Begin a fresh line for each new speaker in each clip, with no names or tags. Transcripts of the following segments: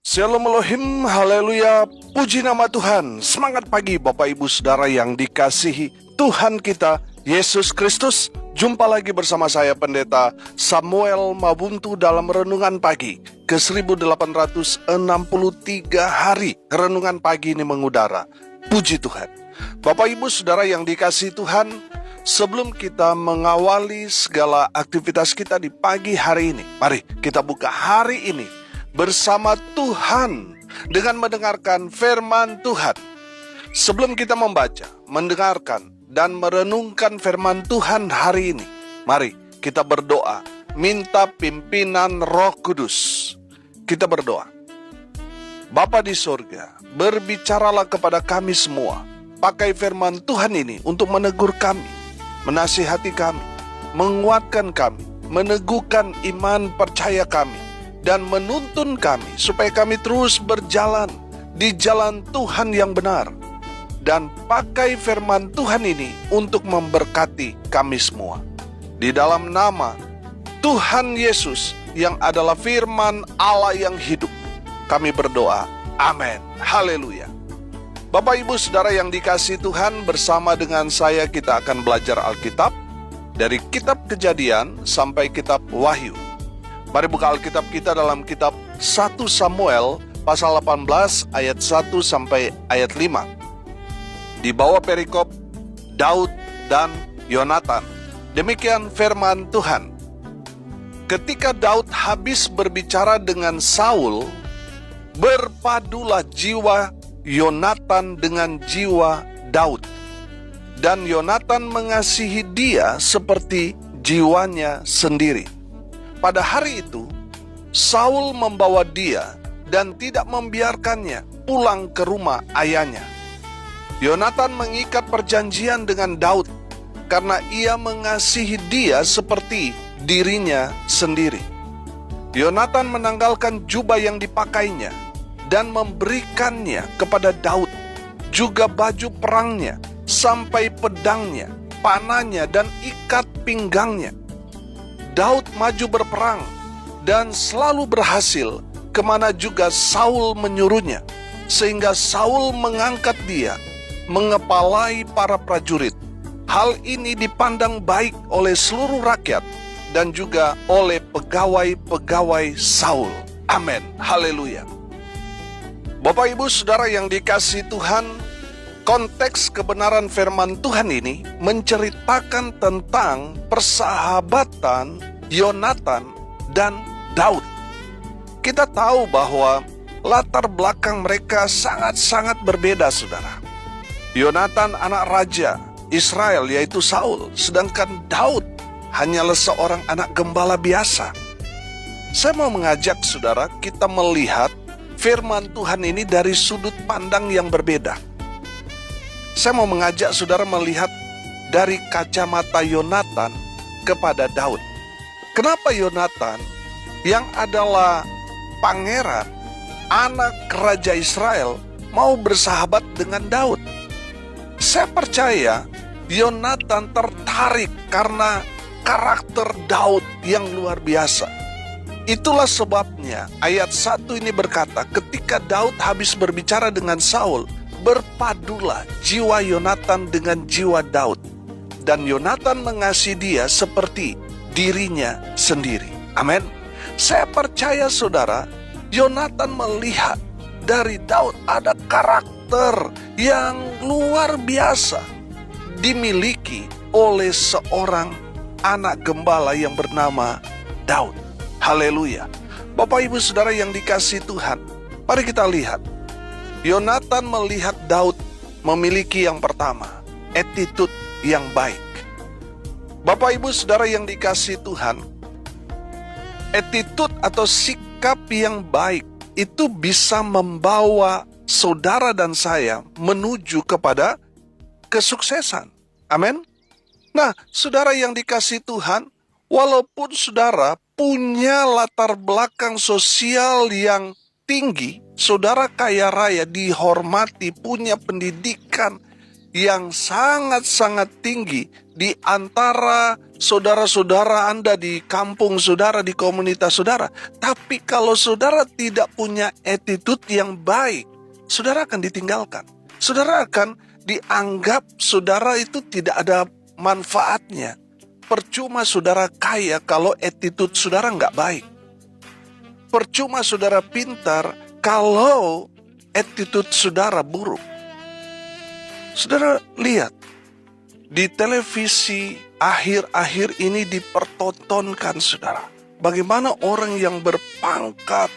Shalom Elohim, haleluya, puji nama Tuhan. Semangat pagi Bapak Ibu Saudara yang dikasihi Tuhan kita, Yesus Kristus. Jumpa lagi bersama saya Pendeta Samuel Mabuntu dalam Renungan Pagi ke 1863 hari Renungan Pagi ini mengudara. Puji Tuhan. Bapak Ibu Saudara yang dikasihi Tuhan, sebelum kita mengawali segala aktivitas kita di pagi hari ini, mari kita buka hari ini bersama Tuhan dengan mendengarkan firman Tuhan. Sebelum kita membaca, mendengarkan, dan merenungkan firman Tuhan hari ini, mari kita berdoa, minta pimpinan Roh Kudus. Kita berdoa. Bapa di surga, berbicaralah kepada kami semua. Pakai firman Tuhan ini untuk menegur kami, menasihati kami, menguatkan kami, meneguhkan iman percaya kami, dan menuntun kami supaya kami terus berjalan di jalan Tuhan yang benar. Dan pakai firman Tuhan ini untuk memberkati kami semua. Di dalam nama Tuhan Yesus yang adalah firman Allah yang hidup, kami berdoa. Amin. Haleluya. Bapak Ibu Saudara yang dikasihi Tuhan, bersama dengan saya kita akan belajar Alkitab dari kitab Kejadian sampai kitab Wahyu. Mari buka Alkitab kita dalam kitab 1 Samuel pasal 18 ayat 1 sampai ayat 5. Di bawah perikop Daud dan Yonatan. Demikian firman Tuhan. Ketika Daud habis berbicara dengan Saul, berpadulah jiwa Yonatan dengan jiwa Daud. Dan Yonatan mengasihi dia seperti jiwanya sendiri. Pada hari itu, Saul membawa dia dan tidak membiarkannya pulang ke rumah ayahnya. Yonatan mengikat perjanjian dengan Daud karena ia mengasihi dia seperti dirinya sendiri. Yonatan menanggalkan jubah yang dipakainya dan memberikannya kepada Daud, juga baju perangnya, sampai pedangnya, panahnya, dan ikat pinggangnya. Daud maju berperang dan selalu berhasil kemana juga Saul menyuruhnya, sehingga Saul mengangkat dia mengepalai para prajurit. Hal ini dipandang baik oleh seluruh rakyat dan juga oleh pegawai-pegawai Saul. Amin. Haleluya. Bapak Ibu Saudara yang dikasihi Tuhan, konteks kebenaran firman Tuhan ini menceritakan tentang persahabatan Yonatan dan Daud. Kita tahu bahwa latar belakang mereka sangat-sangat berbeda, saudara. Yonatan anak raja Israel yaitu Saul, sedangkan Daud hanyalah seorang anak gembala biasa. Saya mau mengajak saudara kita melihat firman Tuhan ini dari sudut pandang yang berbeda. Saya mau mengajak saudara melihat dari kacamata Yonatan kepada Daud. Kenapa Yonatan yang adalah pangeran, anak raja Israel, mau bersahabat dengan Daud? Saya percaya Yonatan tertarik karena karakter Daud yang luar biasa. Itulah sebabnya ayat 1 ini berkata, ketika Daud habis berbicara dengan Saul, berpadulah jiwa Yonatan dengan jiwa Daud. Dan Yonatan mengasihi dia seperti dirinya sendiri. Amin. Saya percaya saudara, Yonatan melihat dari Daud ada karakter yang luar biasa dimiliki oleh seorang anak gembala yang bernama Daud. Haleluya. Bapak Ibu Saudara yang dikasihi Tuhan, mari kita lihat. Yonatan melihat Daud memiliki yang pertama, attitude yang baik. Bapak Ibu Saudara yang dikasihi Tuhan, attitude atau sikap yang baik itu bisa membawa saudara dan saya menuju kepada kesuksesan. Amin. Nah, saudara yang dikasihi Tuhan, walaupun saudara punya latar belakang sosial yang tinggi, saudara kaya raya, dihormati, punya pendidikan yang sangat-sangat tinggi, di antara saudara-saudara Anda di kampung saudara, di komunitas saudara. Tapi kalau saudara tidak punya attitude yang baik, saudara akan ditinggalkan. Saudara akan dianggap saudara itu tidak ada manfaatnya. Percuma saudara kaya kalau attitude saudara nggak baik. Percuma saudara pintar kalau attitude saudara buruk. Saudara lihat, di televisi akhir-akhir ini dipertontonkan saudara. Bagaimana orang yang berpangkat,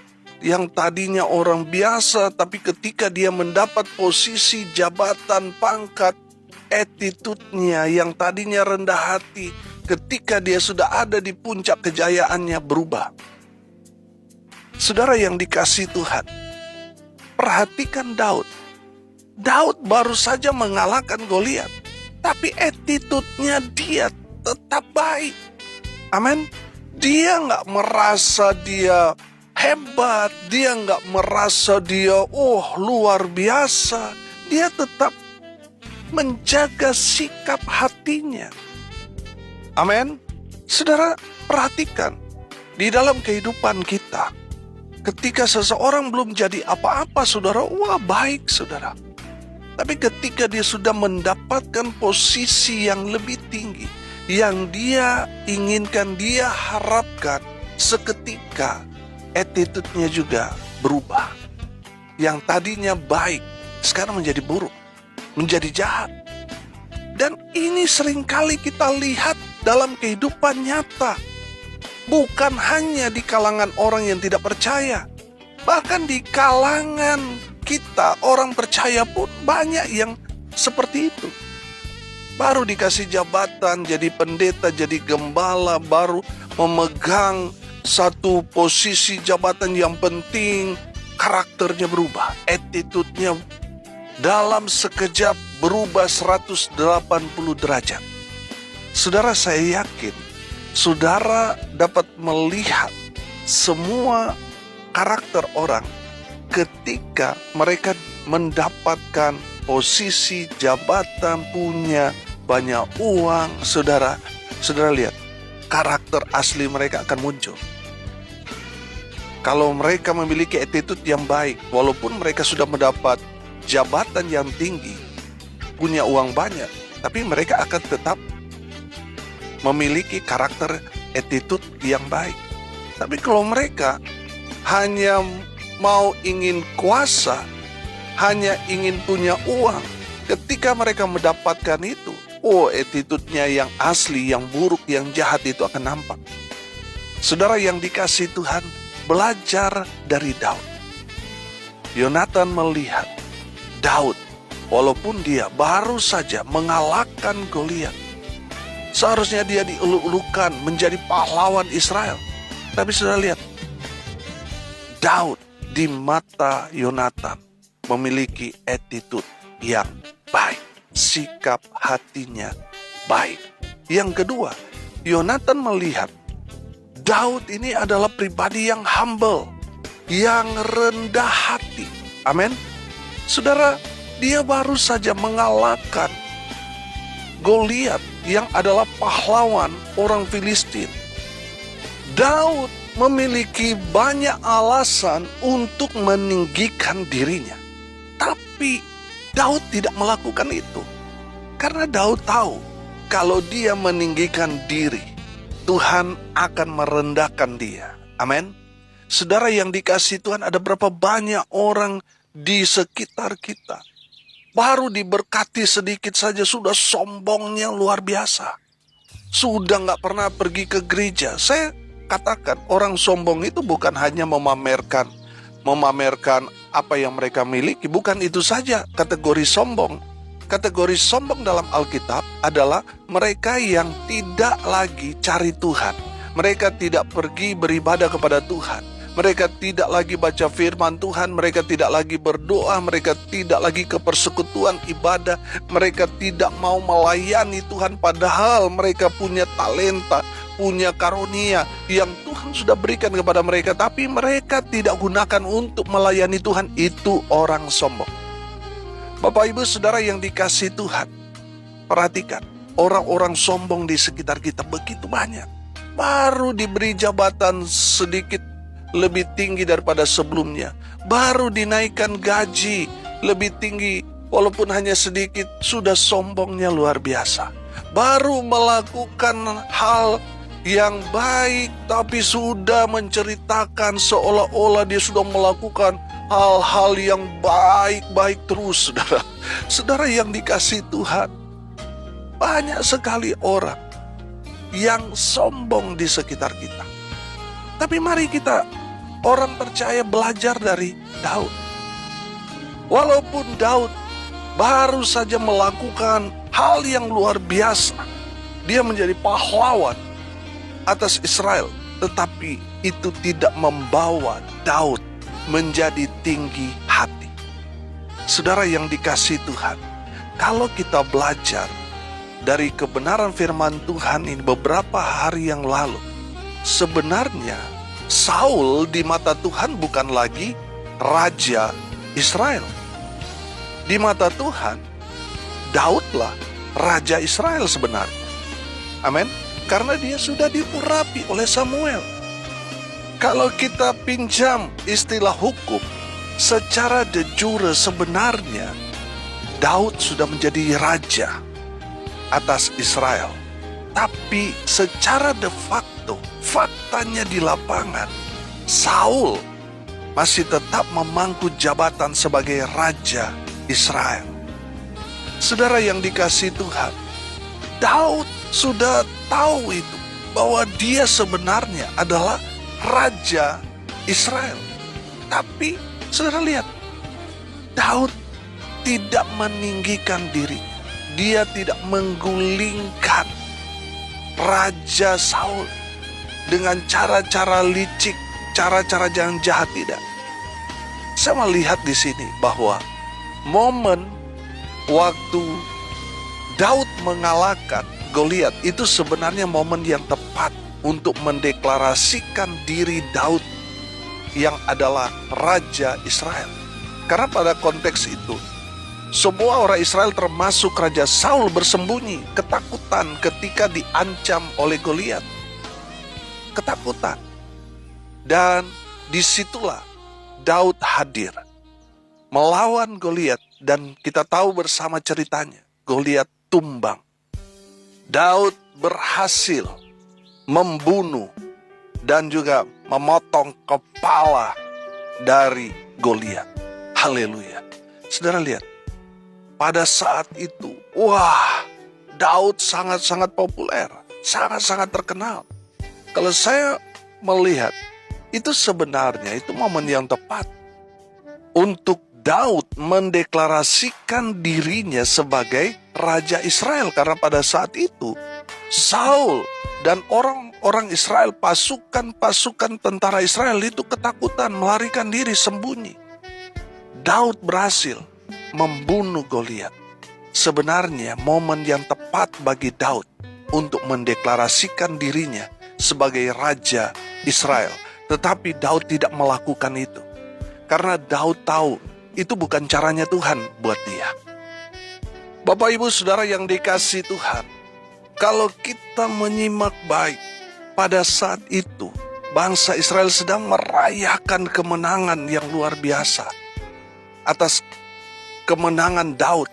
yang tadinya orang biasa, tapi ketika dia mendapat posisi jabatan pangkat, attitude-nya yang tadinya rendah hati, ketika dia sudah ada di puncak kejayaannya berubah. Saudara yang dikasihi Tuhan, perhatikan Daud. Daud baru saja mengalahkan Goliat, tapi attitude-nya dia tetap baik. Amin. Dia nggak merasa dia hebat, dia nggak merasa dia luar biasa. Dia tetap menjaga sikap hatinya. Amin. Saudara, perhatikan, di dalam kehidupan kita, ketika seseorang belum jadi apa-apa, saudara, baik, saudara. Tapi ketika dia sudah mendapatkan posisi yang lebih tinggi, yang dia inginkan, dia harapkan, seketika attitude-nya juga berubah. Yang tadinya baik, sekarang menjadi buruk, menjadi jahat. Dan ini seringkali kita lihat dalam kehidupan nyata. Bukan hanya di kalangan orang yang tidak percaya, bahkan di kalangan kita, orang percaya pun banyak yang seperti itu. Baru dikasih jabatan, jadi pendeta, jadi gembala, baru memegang satu posisi jabatan yang penting, karakternya berubah, attitude-nya dalam sekejap berubah 180 derajat. Saudara, saya yakin saudara dapat melihat semua karakter orang ketika mereka mendapatkan posisi jabatan, punya banyak uang. Saudara lihat, karakter asli mereka akan muncul. Kalau mereka memiliki attitude yang baik, walaupun mereka sudah mendapat jabatan yang tinggi, punya uang banyak, tapi mereka akan tetap memiliki karakter attitude yang baik. Tapi kalau mereka hanya mau ingin kuasa, hanya ingin punya uang, ketika mereka mendapatkan itu, attitude-nya yang asli, yang buruk, yang jahat itu akan nampak. Saudara yang dikasihi Tuhan, belajar dari Daud. Yonatan melihat Daud, walaupun dia baru saja mengalahkan Goliat, seharusnya dia dieluk-elukan menjadi pahlawan Israel. Tapi saudara lihat, Daud di mata Yonatan memiliki attitude yang baik, sikap hatinya baik. Yang kedua, Yonatan melihat Daud ini adalah pribadi yang humble, yang rendah hati. Amin. Saudara, dia baru saja mengalahkan Goliat yang adalah pahlawan orang Filistin. Daud memiliki banyak alasan untuk meninggikan dirinya. Tapi Daud tidak melakukan itu. Karena Daud tahu kalau dia meninggikan diri, Tuhan akan merendahkan dia. Amin. Saudara yang dikasihi Tuhan, ada berapa banyak orang di sekitar kita, baru diberkati sedikit saja sudah sombongnya luar biasa. Sudah gak pernah pergi ke gereja. Saya katakan, orang sombong itu bukan hanya memamerkan apa yang mereka miliki. Bukan itu saja kategori sombong. Kategori sombong dalam Alkitab adalah mereka yang tidak lagi cari Tuhan. Mereka tidak pergi beribadah kepada Tuhan. Mereka tidak lagi baca firman Tuhan, mereka tidak lagi berdoa, mereka tidak lagi ke persekutuan ibadah, mereka tidak mau melayani Tuhan padahal mereka punya talenta, punya karunia yang Tuhan sudah berikan kepada mereka, tapi mereka tidak gunakan untuk melayani Tuhan. Itu orang sombong. Bapak Ibu Saudara yang dikasihi Tuhan, perhatikan, orang-orang sombong di sekitar kita begitu banyak. Baru diberi jabatan sedikit lebih tinggi daripada sebelumnya. Baru dinaikkan gaji lebih tinggi, walaupun hanya sedikit, sudah sombongnya luar biasa. Baru melakukan hal yang baik, tapi sudah menceritakan seolah-olah dia sudah melakukan hal-hal yang baik-baik terus, saudara. Saudara yang dikasihi Tuhan, banyak sekali orang yang sombong di sekitar kita. Tapi mari kita, orang percaya, belajar dari Daud. Walaupun Daud baru saja melakukan hal yang luar biasa, dia menjadi pahlawan atas Israel, tetapi itu tidak membawa Daud menjadi tinggi hati. Saudara yang dikasihi Tuhan, kalau kita belajar dari kebenaran firman Tuhan ini beberapa hari yang lalu, sebenarnya Saul di mata Tuhan bukan lagi raja Israel. Di mata Tuhan, Daudlah raja Israel sebenarnya. Amin. Karena dia sudah diurapi oleh Samuel. Kalau kita pinjam istilah hukum, secara de jure sebenarnya Daud sudah menjadi raja atas Israel. Tapi secara de facto, faktanya di lapangan, Saul masih tetap memangku jabatan sebagai raja Israel. Saudara yang dikasihi Tuhan, Daud sudah tahu itu, bahwa dia sebenarnya adalah raja Israel. Tapi saudara lihat, Daud tidak meninggikan diri. Dia tidak menggulingkan Raja Saul dengan cara-cara licik, cara-cara yang jahat, tidak. Saya melihat di sini bahwa momen waktu Daud mengalahkan Goliat itu sebenarnya momen yang tepat untuk mendeklarasikan diri Daud yang adalah Raja Israel. Karena pada konteks itu, semua orang Israel termasuk Raja Saul bersembunyi, ketakutan ketika diancam oleh Goliat. Ketakutan. Dan disitulah Daud hadir melawan Goliat, dan kita tahu bersama ceritanya, Goliat tumbang. Daud berhasil membunuh dan juga memotong kepala dari Goliat. Haleluya. Saudara lihat, pada saat itu, wah, Daud sangat-sangat populer, sangat-sangat terkenal. Kalau saya melihat, itu sebenarnya itu momen yang tepat untuk Daud mendeklarasikan dirinya sebagai Raja Israel. Karena pada saat itu, Saul dan orang-orang Israel, pasukan-pasukan tentara Israel itu ketakutan, melarikan diri, sembunyi. Daud berhasil membunuh Goliat. Sebenarnya momen yang tepat bagi Daud untuk mendeklarasikan dirinya sebagai Raja Israel. Tetapi Daud tidak melakukan itu. Karena Daud tahu itu bukan caranya Tuhan buat dia. Bapak Ibu Saudara yang dikasihi Tuhan, kalau kita menyimak baik, pada saat itu bangsa Israel sedang merayakan kemenangan yang luar biasa atas kemenangan Daud.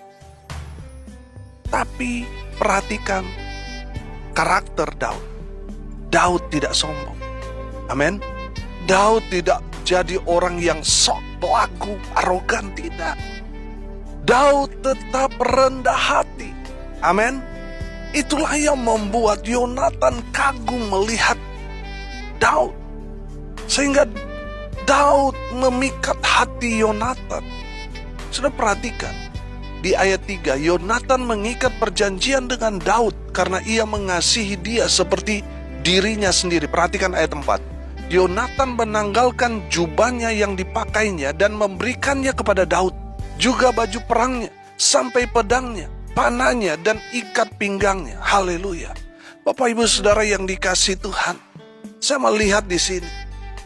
Tapi perhatikan karakter Daud. Daud tidak sombong. Amin. Daud tidak jadi orang yang sok pelaku, arogan, tidak. Daud tetap rendah hati. Amin. Itulah yang membuat Yonatan kagum melihat Daud. Sehingga Daud memikat hati Yonatan. Sudah perhatikan, di ayat 3, Yonatan mengikat perjanjian dengan Daud karena ia mengasihi dia seperti dirinya sendiri. Perhatikan ayat 4. Yonatan menanggalkan jubahnya yang dipakainya dan memberikannya kepada Daud, juga baju perangnya, sampai pedangnya, panahnya, dan ikat pinggangnya. Haleluya. Bapak Ibu Saudara yang dikasihi Tuhan, saya melihat di sini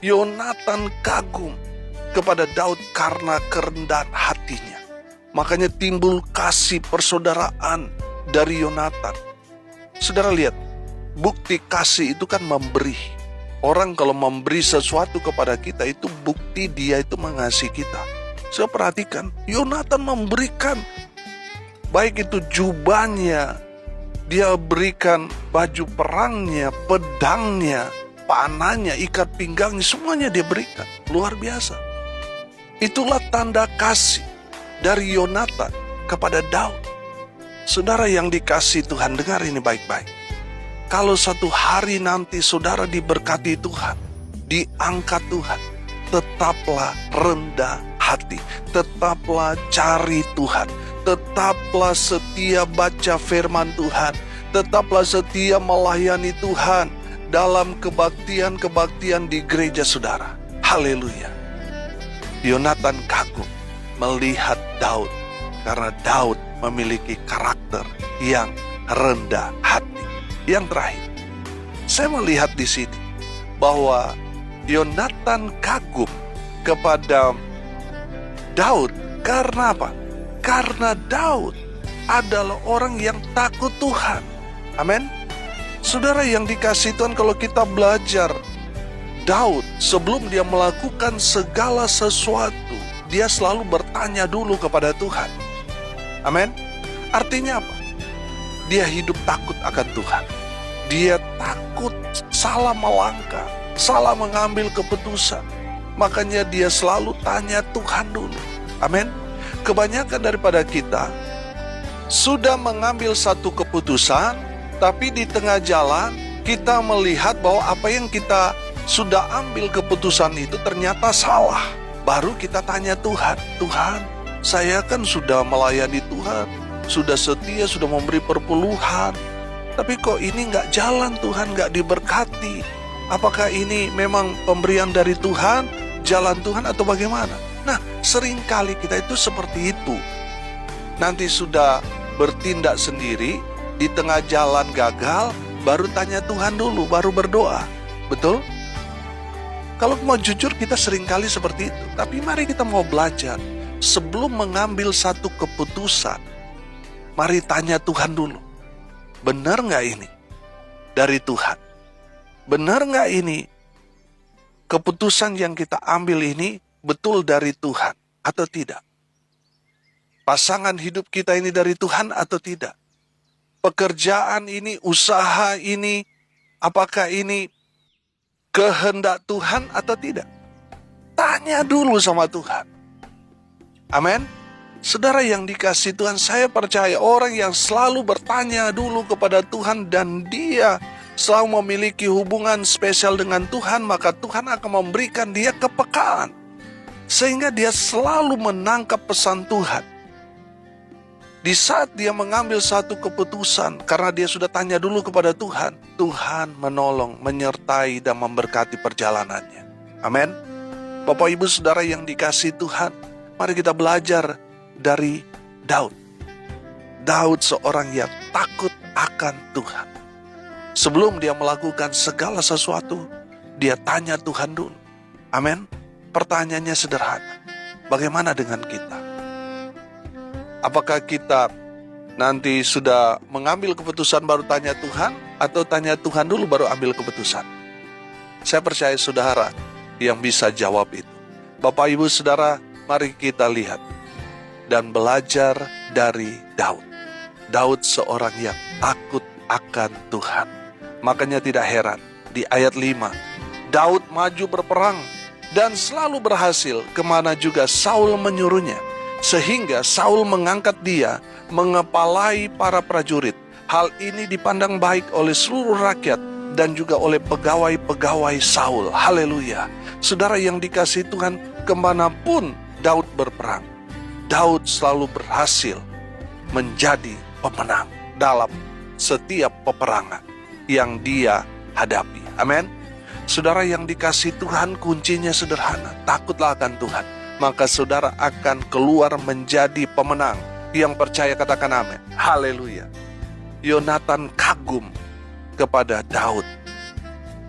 Yonatan kagum kepada Daud karena kerendahan hatinya. Makanya timbul kasih persaudaraan dari Yonatan. Saudara lihat, bukti kasih itu kan memberi. Orang kalau memberi sesuatu kepada kita itu bukti dia itu mengasihi kita. Saya perhatikan, Yonatan memberikan, baik itu jubahnya, dia berikan baju perangnya, pedangnya, panahnya, ikat pinggangnya, semuanya dia berikan. Luar biasa. Itulah tanda kasih dari Yonatan kepada Daud. Saudara yang dikasihi Tuhan, dengar ini baik-baik. Kalau satu hari nanti saudara diberkati Tuhan, diangkat Tuhan, tetaplah rendah hati, tetaplah cari Tuhan, tetaplah setia baca firman Tuhan, tetaplah setia melayani Tuhan dalam kebaktian-kebaktian di gereja saudara. Haleluya. Yonatan kagum melihat Daud karena Daud memiliki karakter yang rendah hati. Yang terakhir, saya melihat di sini bahwa Yonatan kagum kepada Daud karena apa? Karena Daud adalah orang yang takut Tuhan. Amin. Saudara yang dikasihi Tuhan, kalau kita belajar Daud sebelum dia melakukan segala sesuatu, dia selalu bertanya dulu kepada Tuhan. Amin. Artinya apa? Dia hidup takut akan Tuhan. Dia takut salah melangkah, salah mengambil keputusan. Makanya dia selalu tanya Tuhan dulu. Amin. Kebanyakan daripada kita sudah mengambil satu keputusan, tapi di tengah jalan kita melihat bahwa apa yang kita sudah ambil keputusan itu ternyata salah. Baru kita tanya Tuhan, Tuhan, saya kan sudah melayani Tuhan, sudah setia, sudah memberi perpuluhan, tapi kok ini nggak jalan Tuhan, nggak diberkati. Apakah ini memang pemberian dari Tuhan, jalan Tuhan atau bagaimana? Nah, seringkali kita itu seperti itu. Nanti sudah bertindak sendiri, di tengah jalan gagal, baru tanya Tuhan dulu, baru berdoa. Betul? Kalau mau jujur, kita seringkali seperti itu. Tapi mari kita mau belajar. Sebelum mengambil satu keputusan, mari tanya Tuhan dulu. Benar nggak ini dari Tuhan? Benar nggak ini keputusan yang kita ambil ini betul dari Tuhan atau tidak? Pasangan hidup kita ini dari Tuhan atau tidak? Pekerjaan ini, usaha ini, apakah ini kehendak Tuhan atau tidak? Tanya dulu sama Tuhan. Amin. Saudara yang dikasihi Tuhan, saya percaya orang yang selalu bertanya dulu kepada Tuhan dan dia selalu memiliki hubungan spesial dengan Tuhan, maka Tuhan akan memberikan dia kepekaan. Sehingga dia selalu menangkap pesan Tuhan. Di saat dia mengambil satu keputusan, karena dia sudah tanya dulu kepada Tuhan, Tuhan menolong, menyertai dan memberkati perjalanannya. Amin. Bapak Ibu Saudara yang dikasihi Tuhan, mari kita belajar dari Daud. Daud seorang yang takut akan Tuhan. Sebelum dia melakukan segala sesuatu, dia tanya Tuhan dulu. Amin. Pertanyaannya sederhana. Bagaimana dengan kita? Apakah kita nanti sudah mengambil keputusan baru tanya Tuhan, atau tanya Tuhan dulu baru ambil keputusan? Saya percaya saudara yang bisa jawab itu. Bapak Ibu Saudara, mari kita lihat dan belajar dari Daud. Daud seorang yang takut akan Tuhan. Makanya tidak heran, di ayat 5, Daud maju berperang dan selalu berhasil kemana juga Saul menyuruhnya. Sehingga Saul mengangkat dia mengepalai para prajurit. Hal ini dipandang baik oleh seluruh rakyat dan juga oleh pegawai-pegawai Saul. Haleluya. Saudara yang dikasihi Tuhan, kemanapun Daud berperang, Daud selalu berhasil menjadi pemenang dalam setiap peperangan yang dia hadapi. Amin. Saudara yang dikasihi Tuhan, kuncinya sederhana. Takutlah akan Tuhan, maka saudara akan keluar menjadi pemenang. Yang percaya katakan amin. Haleluya. Yonatan kagum kepada Daud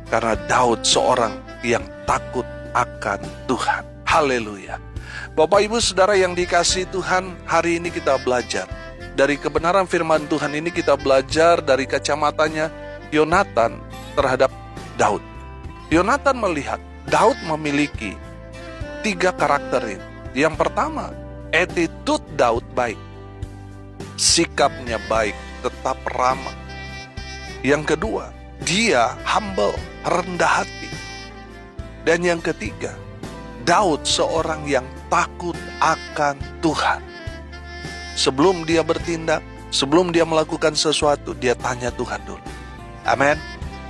karena Daud seorang yang takut akan Tuhan. Haleluya. Bapak Ibu Saudara yang dikasihi Tuhan, hari ini kita belajar Dari kebenaran firman Tuhan ini kita belajar dari kacamatanya Yonatan terhadap Daud. Yonatan melihat Daud memiliki 3 karakter ini. Yang pertama, attitude Daud baik. Sikapnya baik, tetap ramah. Yang kedua, dia humble, rendah hati. Dan yang ketiga, Daud seorang yang takut akan Tuhan. Sebelum dia bertindak, sebelum dia melakukan sesuatu, dia tanya Tuhan dulu. Amin.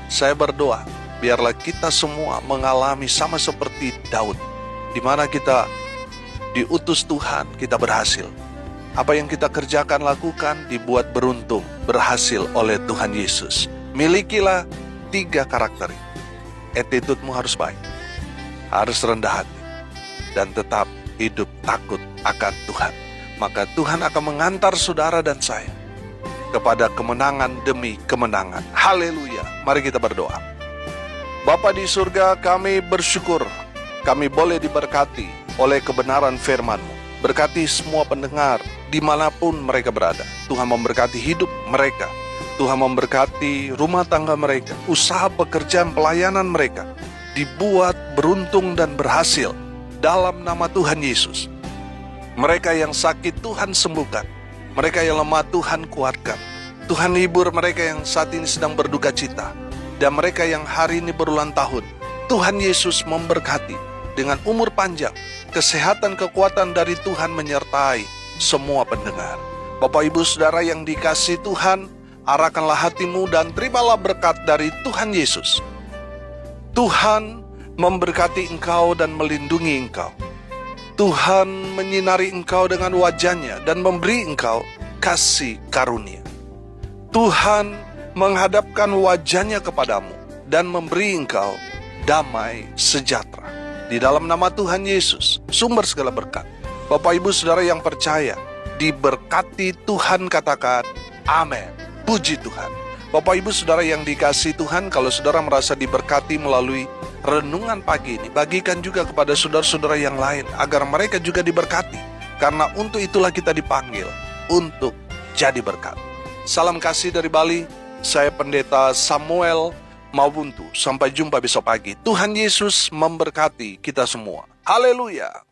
Saya berdoa, biarlah kita semua mengalami sama seperti Daud, di mana kita diutus Tuhan, kita berhasil. Apa yang kita kerjakan, lakukan, dibuat beruntung, berhasil oleh Tuhan Yesus. Milikilah 3 karakter ini. Attitude-mu harus baik, harus rendah hati, dan tetap hidup takut akan Tuhan. Maka Tuhan akan mengantar saudara dan saya kepada kemenangan demi kemenangan. Haleluya. Mari kita berdoa. Bapa di surga, kami bersyukur kami boleh diberkati oleh kebenaran firman-Mu. Berkati semua pendengar dimanapun mereka berada. Tuhan memberkati hidup mereka. Tuhan memberkati rumah tangga mereka, usaha pekerjaan pelayanan mereka dibuat beruntung dan berhasil dalam nama Tuhan Yesus. Mereka yang sakit Tuhan sembuhkan, mereka yang lemah Tuhan kuatkan. Tuhan hibur mereka yang saat ini sedang berduka cita, dan mereka yang hari ini berulang tahun. Tuhan Yesus memberkati dengan umur panjang, kesehatan, kekuatan dari Tuhan menyertai semua pendengar. Bapak Ibu Saudara yang dikasihi Tuhan, arahkanlah hatimu dan terimalah berkat dari Tuhan Yesus. Tuhan memberkati engkau dan melindungi engkau. Tuhan menyinari engkau dengan wajah-Nya dan memberi engkau kasih karunia. Tuhan menghadapkan wajah-Nya kepadamu dan memberi engkau damai sejahtera. Di dalam nama Tuhan Yesus, sumber segala berkat. Bapak Ibu Saudara yang percaya, diberkati Tuhan, katakan amin. Puji Tuhan. Bapak Ibu Saudara yang dikasihi Tuhan, kalau saudara merasa diberkati melalui renungan pagi ini, bagikan juga kepada saudara-saudara yang lain agar mereka juga diberkati. Karena untuk itulah kita dipanggil untuk jadi berkat. Salam kasih dari Bali. Saya Pendeta Samuel Mawuntu. Sampai jumpa besok pagi. Tuhan Yesus memberkati kita semua. Haleluya.